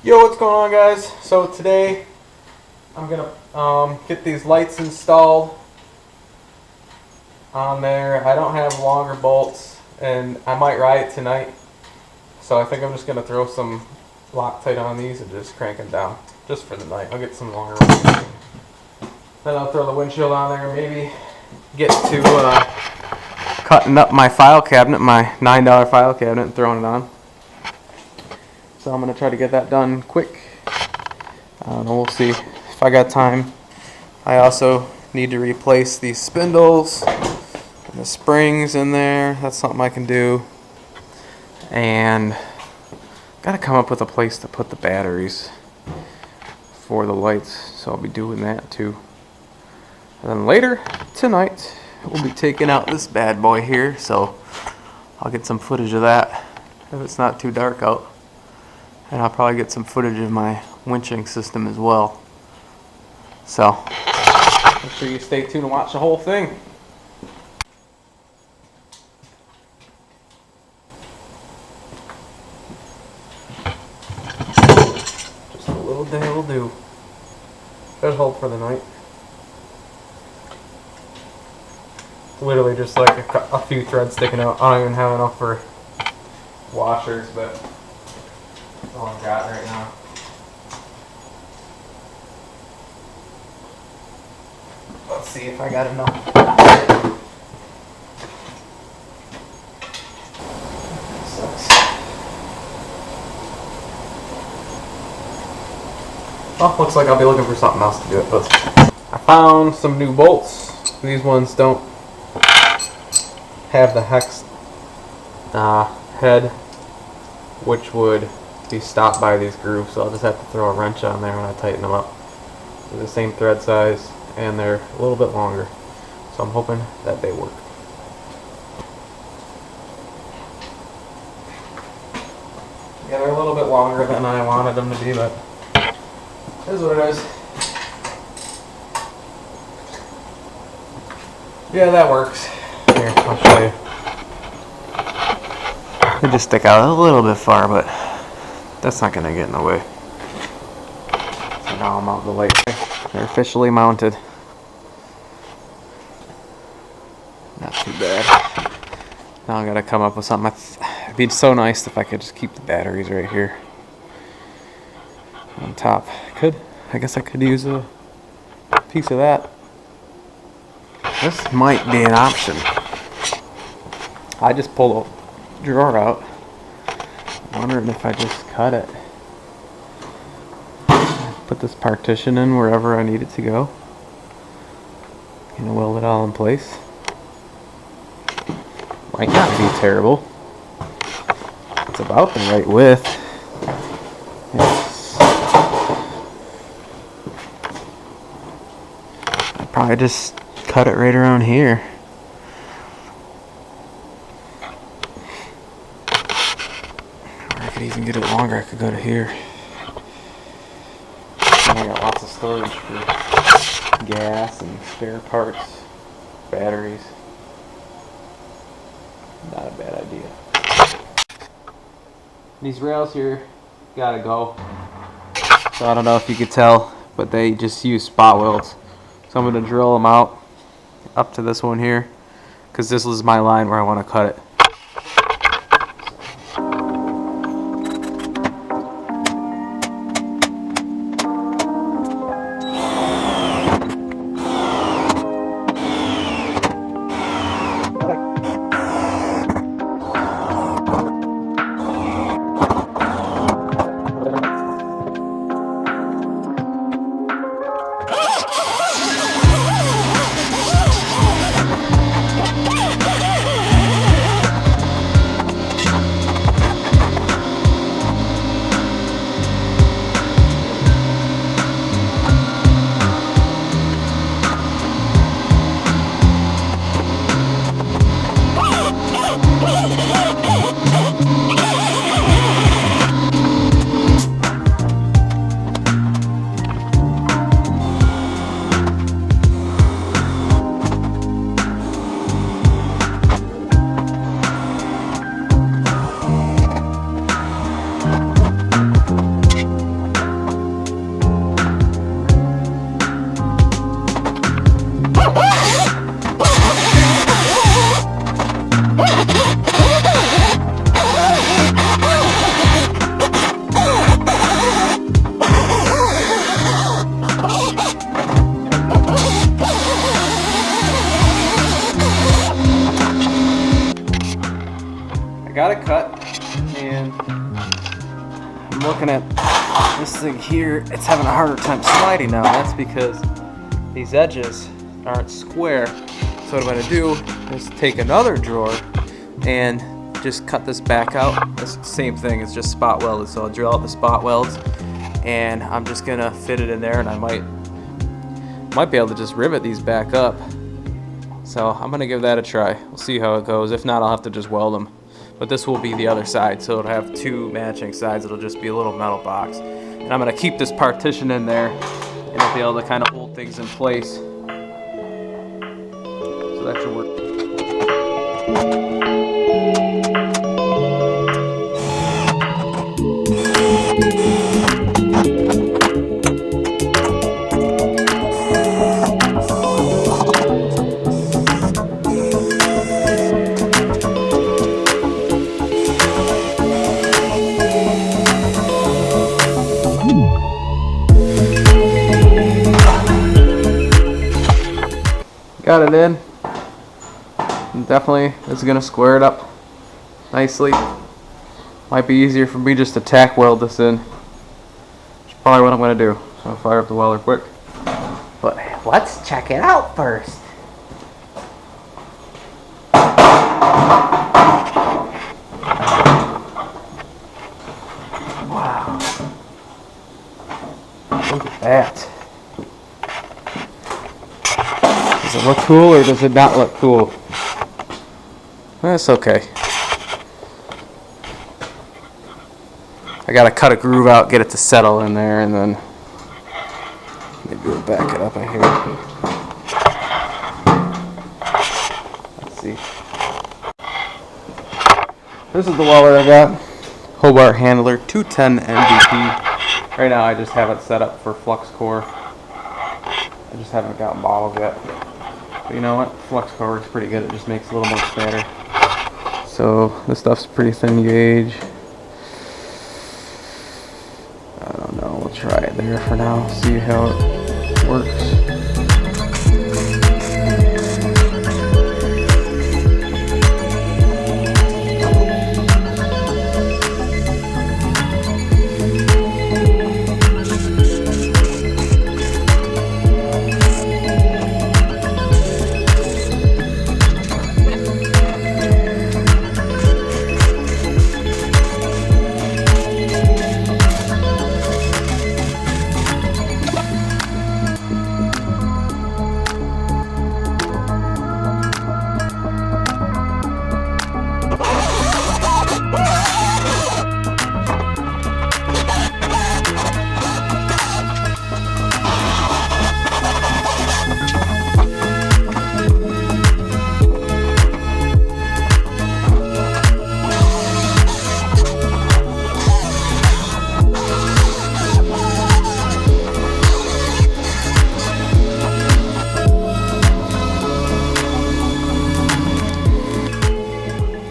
Yo, what's going on, guys? So today I'm gonna get these lights installed on there. I don't have longer bolts and I might ride it tonight, so I think I'm just gonna throw some Loctite on these and just crank them down just for the night. I'll get some longer ones. Then I'll throw the windshield on there and maybe get to cutting up my file cabinet, my $9 file cabinet, and throwing it on. So I'm going to try to get that done quick. And we'll see if I got time. I also need to replace these spindles and the springs in there. That's something I can do. And got to come up with a place to put the batteries for the lights. So I'll be doing that too. And then later tonight, we'll be taking out this bad boy here. So I'll get some footage of that if it's not too dark out. And I'll probably get some footage of my winching system as well. So, make sure you stay tuned and watch the whole thing. Just a little day will do. Should hold for the night. Literally just like a few threads sticking out. I don't even have enough for washers, but that's all I've got right now. Let's see if I got enough. Sucks. Well, looks like I'll be looking for something else to do it with. I found some new bolts. These ones don't have the hex head, which would be stopped by these grooves, so I'll just have to throw a wrench on there when I tighten them up. They're the same thread size and they're a little bit longer, so I'm hoping that they work. Yeah, they're a little bit longer than I wanted them to be, but it is what it is. Yeah, that works. Here, I'll show you. They just stick out a little bit far, but that's not going to get in the way. So now I'll mount the light. They're officially mounted. Not too bad. Now I got to come up with something. It'd be so nice if I could just keep the batteries right here on top. I guess I could use a piece of that. This might be an option. I just pulled a drawer out. I'm wondering if I just cut it. Put this partition in wherever I need it to go. And weld it all in place. Might not be terrible. It's about the right width. I'd probably just cut it right around here. Or I could even get it longer. I could go to here. And I got lots of storage for gas and spare parts, batteries. Not a bad idea. These rails here gotta go. So I don't know if you could tell, but they just use spot welds. So I'm gonna drill them out up to this one here, because this is my line where I want to cut it. I'm looking at this thing here, it's having a harder time sliding now. That's because these edges aren't square. So what I'm gonna do is take another drawer and just cut this back out. It's the same thing, it's just spot welded. So I'll drill out the spot welds and I'm just gonna fit it in there, and I might be able to just rivet these back up. So I'm gonna give that a try. We'll see how it goes. If not, I'll have to just weld them. But this will be the other side, so it'll have two matching sides. It'll just be a little metal box. And I'm gonna keep this partition in there, and I'll be able to kind of hold things in place. So that should work. Got it in. And definitely it's gonna square it up nicely. Might be easier for me just to tack weld this in. Which is probably what I'm gonna do. So I'll fire up the welder quick. But let's check it out first. Wow. Look at that. Does it look cool or does it not look cool? That's okay. I gotta cut a groove out, get it to settle in there, and then maybe we'll back it up in here. Let's see. This is the welder I got. Hobart Handler 210 MVP. Right now I just have it set up for flux core. I just haven't gotten bottles yet. But you know what? Flux core works pretty good. It just makes it a little more spatter. So this stuff's pretty thin gauge. I don't know. We'll try it there for now. See how it works.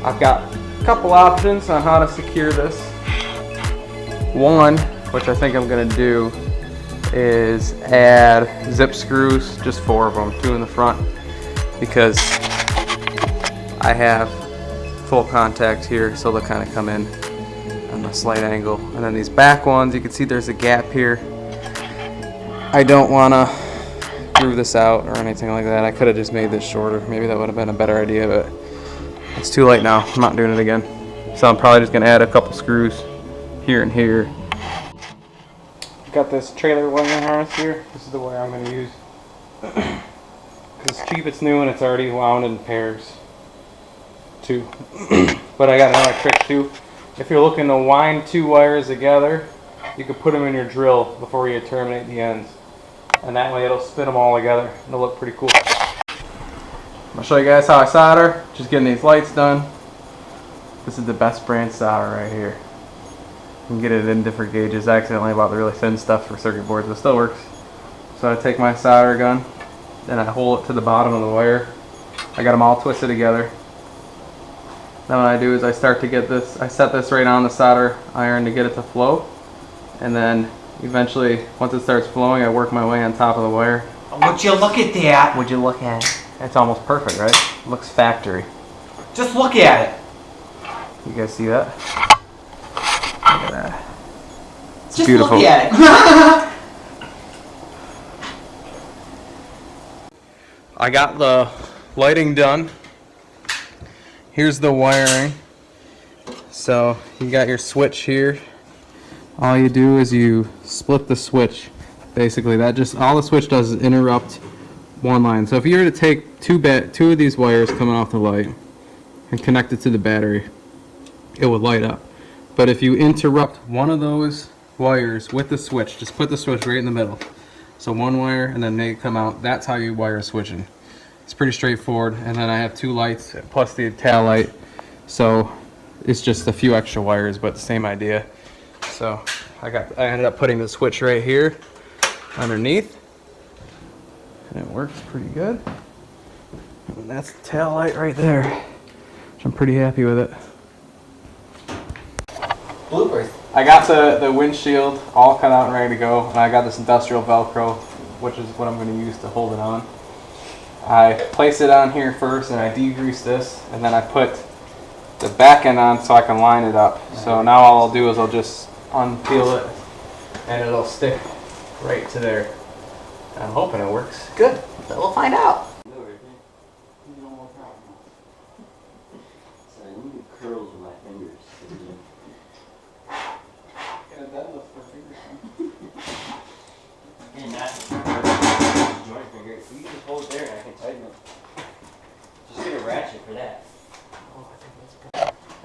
I've got a couple options on how to secure this. One, which I think I'm going to do, is add zip screws, just 4 of them, 2 in the front, because I have full contact here, so they'll kind of come in on a slight angle. And then these back ones, you can see there's a gap here. I don't want to groove this out or anything like that. I could have just made this shorter. Maybe that would have been a better idea, but it's too late now. I'm not doing it again. So I'm probably just going to add a couple screws here and here. Got this trailer winding harness here. This is the wire I'm going to use. Because it's cheap, it's new, and it's already wound in pairs too. But I got another trick too. If you're looking to wind 2 wires together, you can put them in your drill before you terminate the ends. And that way it'll spin them all together. It'll look pretty cool. I'll show you guys how I solder. Just getting these lights done. This is the best brand solder right here. You can get it in different gauges. I accidentally bought the really thin stuff for circuit boards, but it still works. So I take my solder gun, then I hold it to the bottom of the wire. I got them all twisted together. Then what I do is I start to get this, I set this right on the solder iron to get it to flow. And then eventually, once it starts flowing, I work my way on top of the wire. Would you look at that? Would you look at it? It's almost perfect, right? It looks factory. Just look at it. You guys see that? Look at that. Just beautiful. look at it. I got the lighting done. Here's the wiring. So you got your switch here. All you do is you split the switch. Basically, all the switch does is interrupt one line. So if you were to take two of these wires coming off the light and connect it to the battery, it would light up. But if you interrupt one of those wires with the switch, just put the switch right in the middle. So one wire and then they come out. That's how you wire switching. It's pretty straightforward. And then I have two lights plus the tail light. So it's just a few extra wires, but the same idea. So I ended up putting the switch right here underneath, and it works pretty good. And that's the tail light right there, which I'm pretty happy with it. Bloopers. I got the windshield all cut out and ready to go, and I got this industrial Velcro, which is what I'm going to use to hold it on. I place it on here first, and I degrease this, and then I put the back end on so I can line it up. So now all I'll do is I'll just unpeel it, and it'll stick right to there. I'm hoping it works good, but we'll find out. Curls with my fingers. And that's joint finger. If you just hold it there and I can tighten it. Just get a ratchet for that.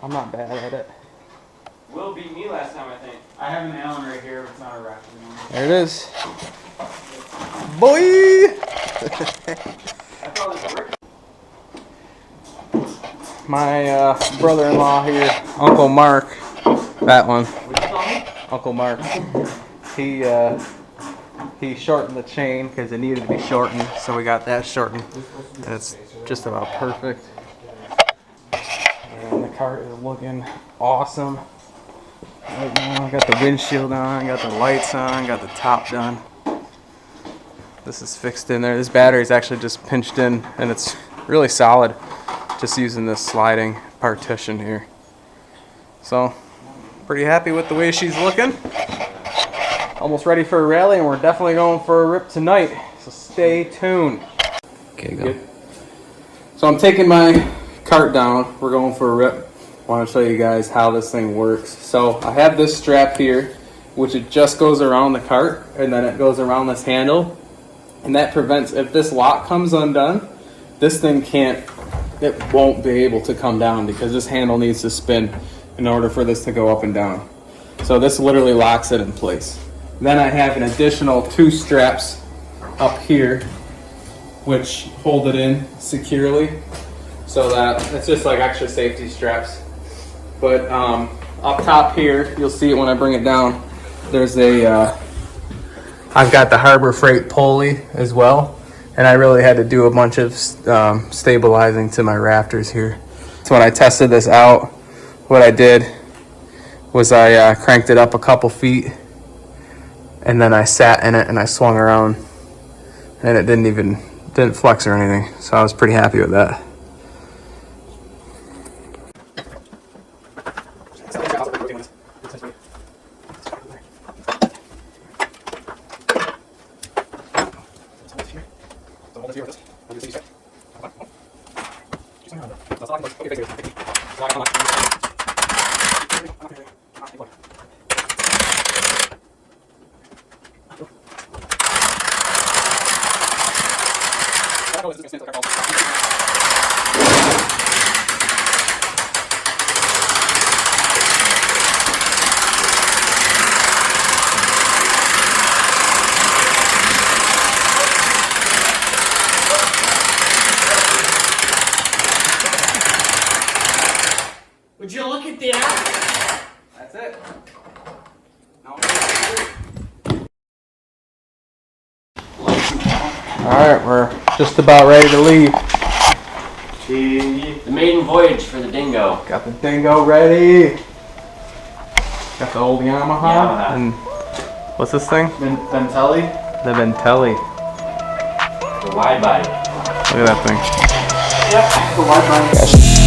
I'm not bad at it. Will beat me last time, I think. I have an Allen right here, but it's not a ratchet anymore. There it is. Boy! I thought this worked. My brother-in-law here, Uncle Mark, that one, What'd you call me? Uncle Mark, he shortened the chain because it needed to be shortened, so we got that shortened, and it's just about perfect. And the cart is looking awesome. Right now, I got the windshield on, got the lights on, got the top done. This is fixed in there. This battery is actually just pinched in, and it's really solid. Just using this sliding partition here. So, pretty happy with the way she's looking. Almost ready for a rally, and we're definitely going for a rip tonight. So stay tuned. Okay, go. So I'm taking my cart down. We're going for a rip. I want to show you guys how this thing works. So I have this strap here, which it just goes around the cart, and then it goes around this handle. And that prevents, if this lock comes undone, this thing it won't be able to come down because this handle needs to spin in order for this to go up and down. So this literally locks it in place. Then I have an additional 2 straps up here which hold it in securely, so that it's just like extra safety straps. But up top here, you'll see it when I bring it down, there's I've got the Harbor Freight pulley as well. And I really had to do a bunch of stabilizing to my rafters here. So when I tested this out, what I did was I cranked it up a couple feet, and then I sat in it and I swung around, and it didn't flex or anything. So I was pretty happy with that. Would you look at that? That's it. Alright, we're just about ready to leave. The maiden voyage for the Dingo. Got the Dingo ready. Got the old Yamaha. And what's this thing? Ventelli? The Ventelli. The wide body. Look at that thing. Yep, the wide body.